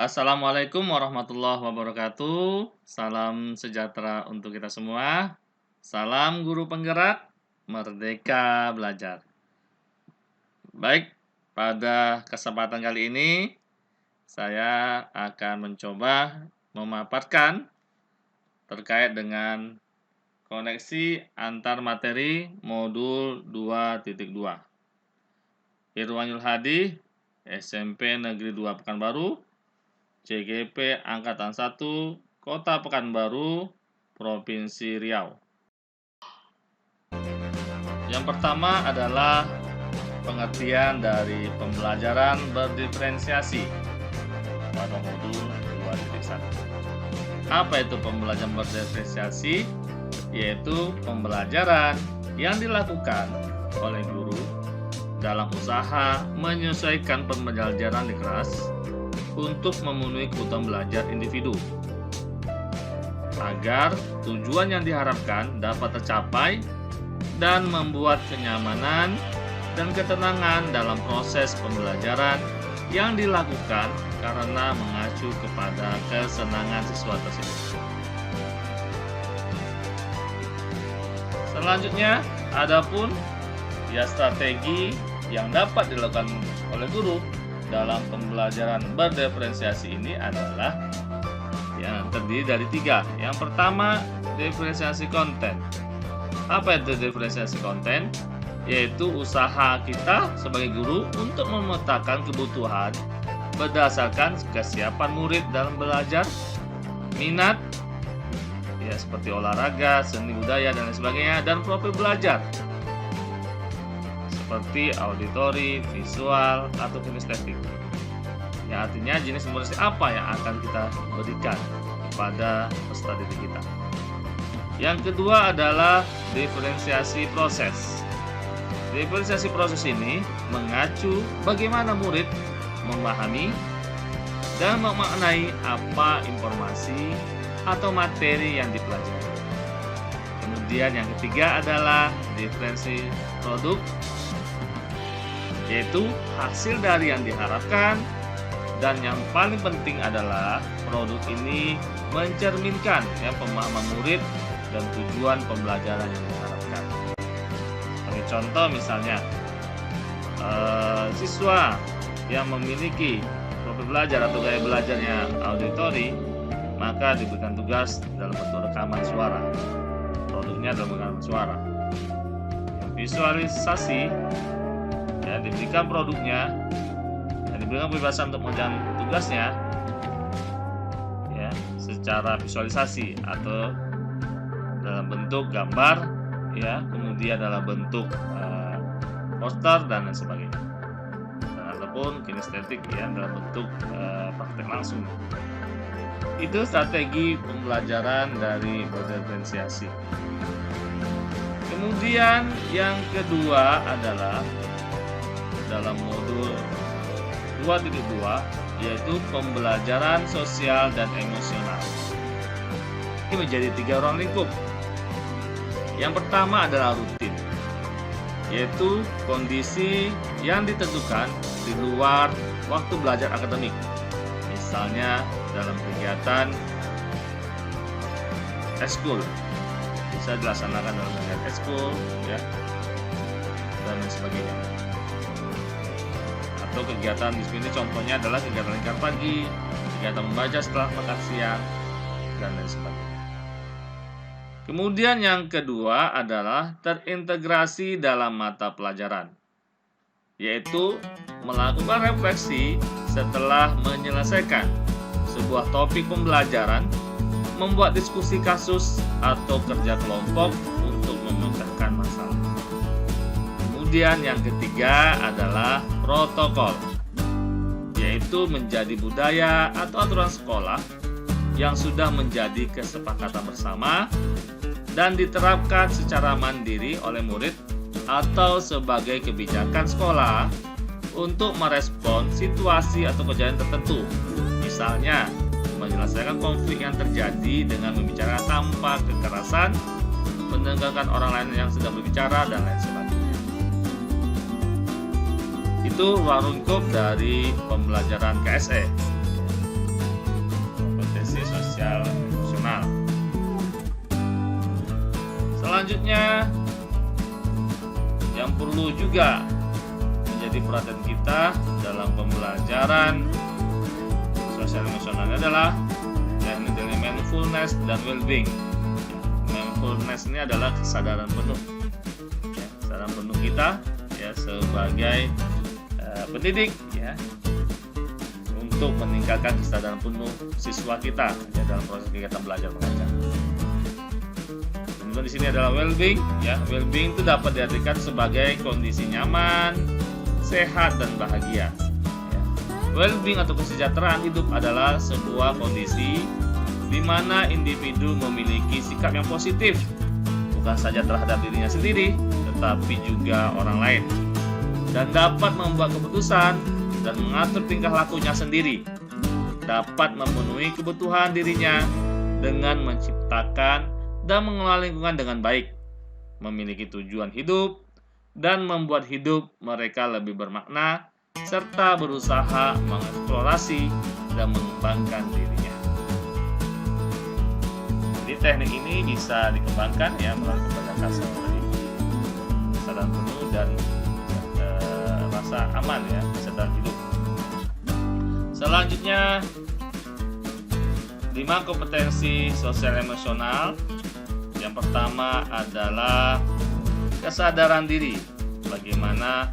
Assalamualaikum warahmatullahi wabarakatuh. Salam sejahtera untuk kita semua. Salam guru penggerak, merdeka belajar. Baik, pada kesempatan kali ini saya akan mencoba memaparkan terkait dengan koneksi antar materi modul 2.2. Irwanyul Hadi, SMP Negeri 2 Pekanbaru, CGP Angkatan 1, Kota Pekanbaru, Provinsi Riau. Yang pertama adalah pengertian dari pembelajaran berdiferensiasi pada modul 2.1. Apa itu pembelajaran berdiferensiasi? Yaitu pembelajaran yang dilakukan oleh guru dalam usaha menyesuaikan pembelajaran di kelas untuk memenuhi kebutuhan belajar individu agar tujuan yang diharapkan dapat tercapai dan membuat kenyamanan dan ketenangan dalam proses pembelajaran yang dilakukan karena mengacu kepada kesenangan siswa tersebut. Selanjutnya, adapun strategi yang dapat dilakukan oleh guru dalam pembelajaran berdiferensiasi ini adalah yang terdiri dari 3. Yang pertama, diferensiasi konten. Apa itu diferensiasi konten? Yaitu usaha kita sebagai guru untuk memetakan kebutuhan berdasarkan kesiapan murid dalam belajar, minat, seperti olahraga, seni budaya, dan lain sebagainya, dan profil belajar seperti auditori, visual, atau kinestetik. Yang artinya jenis murid apa yang akan kita berikan kepada peserta didik kita. Yang kedua adalah diferensiasi proses. Diferensiasi proses ini mengacu bagaimana murid memahami dan memaknai apa informasi atau materi yang dipelajari. Kemudian yang ketiga adalah diferensi produk, yaitu hasil dari yang diharapkan, dan yang paling penting adalah produk ini mencerminkan pemahaman murid dan tujuan pembelajaran yang diharapkan. Sebagai contoh misalnya, siswa yang memiliki profil belajar atau gaya belajarnya auditori, maka diberikan tugas dalam bentuk rekaman suara. Produknya dalam rekaman suara. Visualisasi, diberikan produknya dan diberikan kebebasan untuk mengerjakan tugasnya secara visualisasi atau dalam bentuk gambar, kemudian dalam bentuk poster dan lain sebagainya, dan ataupun kinestetik dalam bentuk praktek langsung. Itu strategi pembelajaran dari berdiferensiasi. Kemudian yang kedua adalah dalam modul 2.2, yaitu pembelajaran sosial dan emosional. Ini menjadi 3 ruang lingkup. Yang pertama adalah rutin, yaitu kondisi yang ditentukan di luar waktu belajar akademik. Misalnya dalam kegiatan eskul, bisa dilaksanakan dalam kegiatan eskul, dan lain sebagainya. Atau kegiatan di sini contohnya adalah kegiatan lingkar pagi, kegiatan membaca setelah makan siang, dan lain sebagainya. Kemudian yang kedua adalah terintegrasi dalam mata pelajaran, yaitu melakukan refleksi setelah menyelesaikan sebuah topik pembelajaran, membuat diskusi kasus atau kerja kelompok untuk memecahkan masalah. Kemudian yang ketiga adalah protokol, yaitu menjadi budaya atau aturan sekolah yang sudah menjadi kesepakatan bersama dan diterapkan secara mandiri oleh murid atau sebagai kebijakan sekolah untuk merespon situasi atau kejadian tertentu. Misalnya, menyelesaikan konflik yang terjadi dengan membicarakan tanpa kekerasan, mendengarkan orang lain yang sedang berbicara, dan lain sebagainya. Itu ruang lingkup dari pembelajaran KSE. Selanjutnya, yang perlu juga menjadi perhatian kita dalam pembelajaran sosial emosional adalah teknik dari mindfulness dan well-being. Mindfulness ini adalah kesadaran penuh, kesadaran penuh kita sebagai pendidik untuk meningkatkan kesadaran penuh siswa kita dalam proses kegiatan belajar mengajar. Kemudian di sini adalah well-being. Well-being itu dapat diartikan sebagai kondisi nyaman, sehat dan bahagia. Well-being atau kesejahteraan hidup adalah sebuah kondisi di mana individu memiliki sikap yang positif, bukan saja terhadap dirinya sendiri, tetapi juga orang lain, dan dapat membuat keputusan dan mengatur tingkah lakunya sendiri, dapat memenuhi kebutuhan dirinya dengan menciptakan dan mengelola lingkungan dengan baik, memiliki tujuan hidup, dan membuat hidup mereka lebih bermakna, serta berusaha mengeksplorasi dan mengembangkan dirinya. Jadi teknik ini bisa dikembangkan melalui berbagai kategori kesadaran penuh dan rasa aman kesadaran hidup. Selanjutnya, 5 kompetensi sosial emosional. Yang pertama adalah kesadaran diri, bagaimana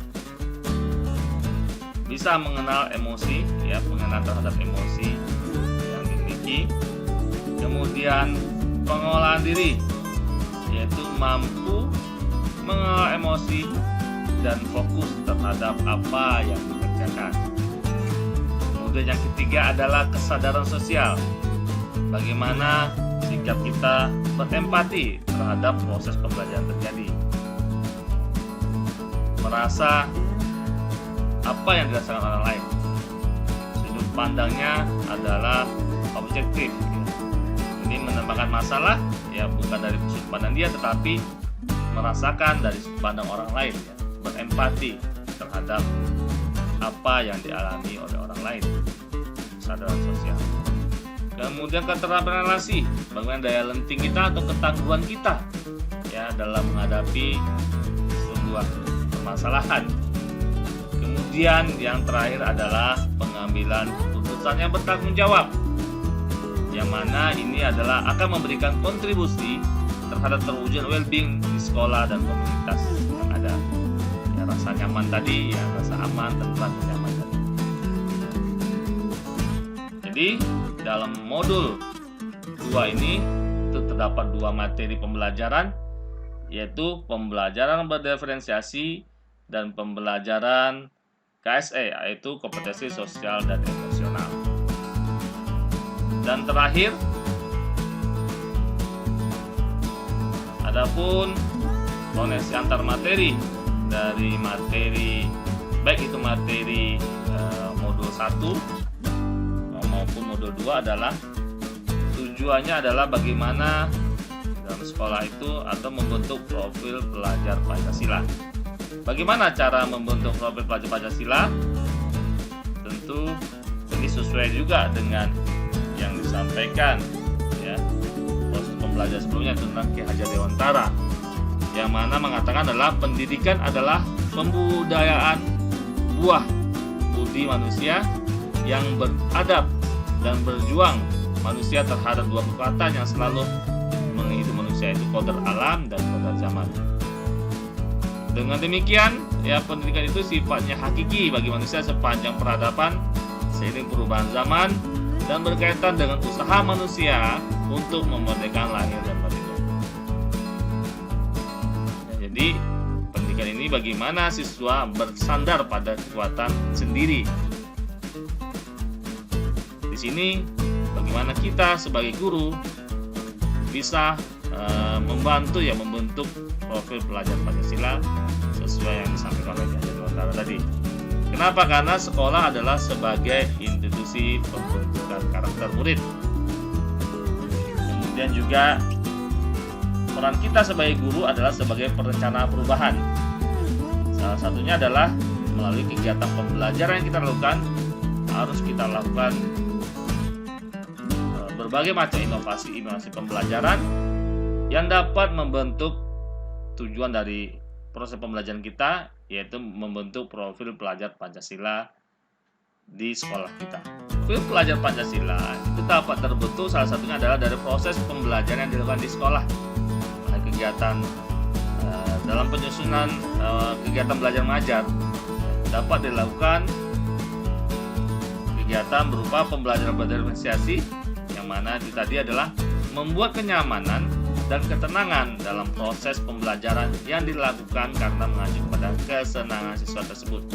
bisa mengenal emosi, pengenalan terhadap emosi yang dimiliki. Kemudian pengolahan diri, yaitu mampu mengelola emosi dan fokus terhadap apa yang dikerjakan. Kemudian yang ketiga adalah kesadaran sosial, bagaimana sikap kita berempati terhadap proses pembelajaran terjadi, merasa apa yang dirasakan orang lain. Sudut pandangnya adalah objektif. Ini menambahkan masalah bukan dari sudut pandang dia, tetapi merasakan dari sudut pandang orang lain, berempati terhadap apa yang dialami oleh orang lain. Kesadaran sosial. Kemudian keterampilan relasi, bagaimana daya lenting kita atau ketangguhan kita dalam menghadapi sebuah permasalahan. Kemudian yang terakhir adalah pengambilan keputusan yang bertanggung jawab, yang mana ini adalah akan memberikan kontribusi terhadap terwujudnya well-being di sekolah dan komunitas yang ada. Rasa nyaman tadi, rasa aman, tentram, nyaman tadi. Jadi dalam modul 2 ini itu terdapat 2 materi pembelajaran, yaitu pembelajaran berdiferensiasi dan pembelajaran KSE, yaitu kompetensi sosial dan emosional. Dan terakhir, adapun koneksi antar materi dari materi, baik itu materi modul 1 maupun modul 2 adalah tujuannya adalah bagaimana dalam sekolah itu atau membentuk profil pelajar Pancasila. Bagaimana cara membentuk profil pelajar Pancasila? Tentu ini sesuai juga dengan yang disampaikan proses pembelajaran sebelumnya tentang Ki Hajar Dewantara, yang mana mengatakan adalah pendidikan adalah pembudayaan buah budi manusia yang beradab dan berjuang manusia terhadap 2 kekuatan yang selalu menghidupi manusia, itu qadar alam dan qadar zaman. Dengan demikian, pendidikan itu sifatnya hakiki bagi manusia sepanjang peradaban seiring perubahan zaman dan berkaitan dengan usaha manusia untuk memerdekakan lahir dan batin. Jadi, pendidikan ini bagaimana siswa bersandar pada kekuatan sendiri. Di sini, bagaimana kita sebagai guru bisa membantu membentuk profil pelajar Pancasila sesuai yang disampaikan oleh Ki Hajar Dewantara tadi. Kenapa? Karena sekolah adalah sebagai institusi pembentukan karakter murid. Kemudian juga peran kita sebagai guru adalah sebagai perencana perubahan. Salah satunya adalah melalui kegiatan pembelajaran yang kita lakukan, harus kita lakukan berbagai macam inovasi pembelajaran yang dapat membentuk tujuan dari proses pembelajaran kita, yaitu membentuk profil pelajar Pancasila di sekolah kita. Profil pelajar Pancasila itu dapat terbentuk salah satunya adalah dari proses pembelajaran yang dilakukan di sekolah. Kegiatan dalam penyusunan kegiatan belajar mengajar dapat dilakukan kegiatan berupa pembelajaran berdiferensiasi, yang mana itu tadi adalah membuat kenyamanan dan ketenangan dalam proses pembelajaran yang dilakukan karena mengacu pada kesenangan siswa tersebut.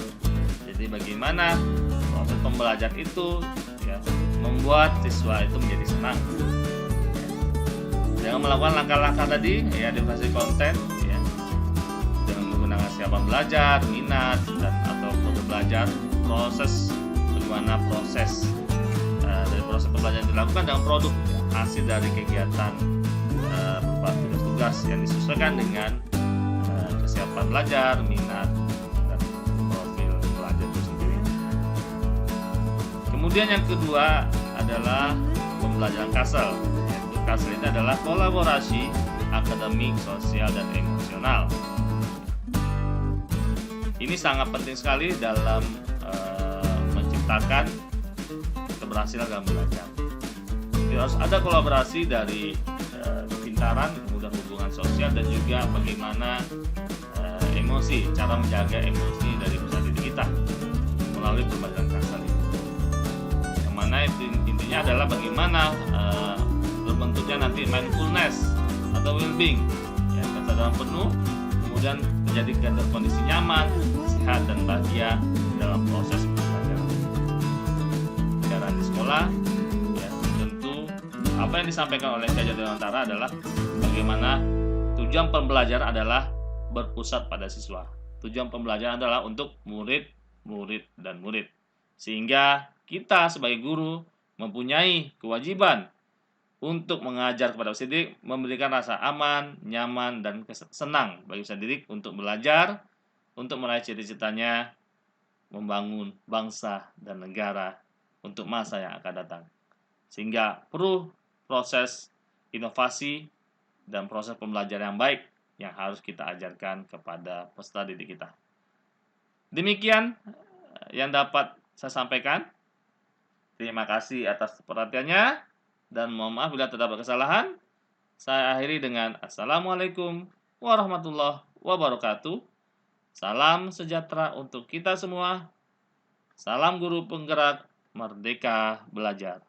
Jadi bagaimana proses pembelajaran itu ya, membuat siswa itu menjadi senang. Dengan melakukan langkah-langkah tadi, ya, diversifikasi konten, ya, dengan menggunakan siapa belajar, minat, dan atau proses belajar, proses bagaimana proses dari proses pembelajaran dilakukan dengan produk ya, hasil dari kegiatan berupa tugas-tugas yang disesuaikan dengan kesiapan belajar, minat, dan profil pelajar itu sendiri. Kemudian yang kedua adalah pembelajaran Kasel. Kasel ini adalah kolaborasi akademik, sosial, dan emosional. Ini sangat penting sekali dalam menciptakan keberhasilan dalam belajar. Jadi harus ada kolaborasi dari kepintaran, kemudian hubungan sosial, dan juga bagaimana emosi, cara menjaga emosi dari peserta didik kita melalui pembelajaran Kasel ini. Yang mana intinya adalah bagaimana bentuknya nanti mindfulness atau well-being, ya, kesadaran penuh, kemudian menjadikan kondisi nyaman, sehat, dan bahagia dalam proses pembelajaran. Pembelajaran di sekolah, ya, tentu apa yang disampaikan oleh Kak Dewantara adalah bagaimana tujuan pembelajaran adalah berpusat pada siswa. Tujuan pembelajaran adalah untuk murid, dan murid. Sehingga kita sebagai guru mempunyai kewajiban untuk mengajar kepada peserta didik, memberikan rasa aman, nyaman, dan senang bagi peserta didik untuk belajar, untuk meraih cita-citanya, membangun bangsa dan negara untuk masa yang akan datang. Sehingga perlu proses inovasi dan proses pembelajaran yang baik yang harus kita ajarkan kepada peserta didik kita. Demikian yang dapat saya sampaikan. Terima kasih atas perhatiannya. Dan mohon maaf bila terdapat kesalahan. Saya akhiri dengan Assalamualaikum warahmatullahi wabarakatuh. Salam sejahtera untuk kita semua. Salam guru penggerak, merdeka belajar.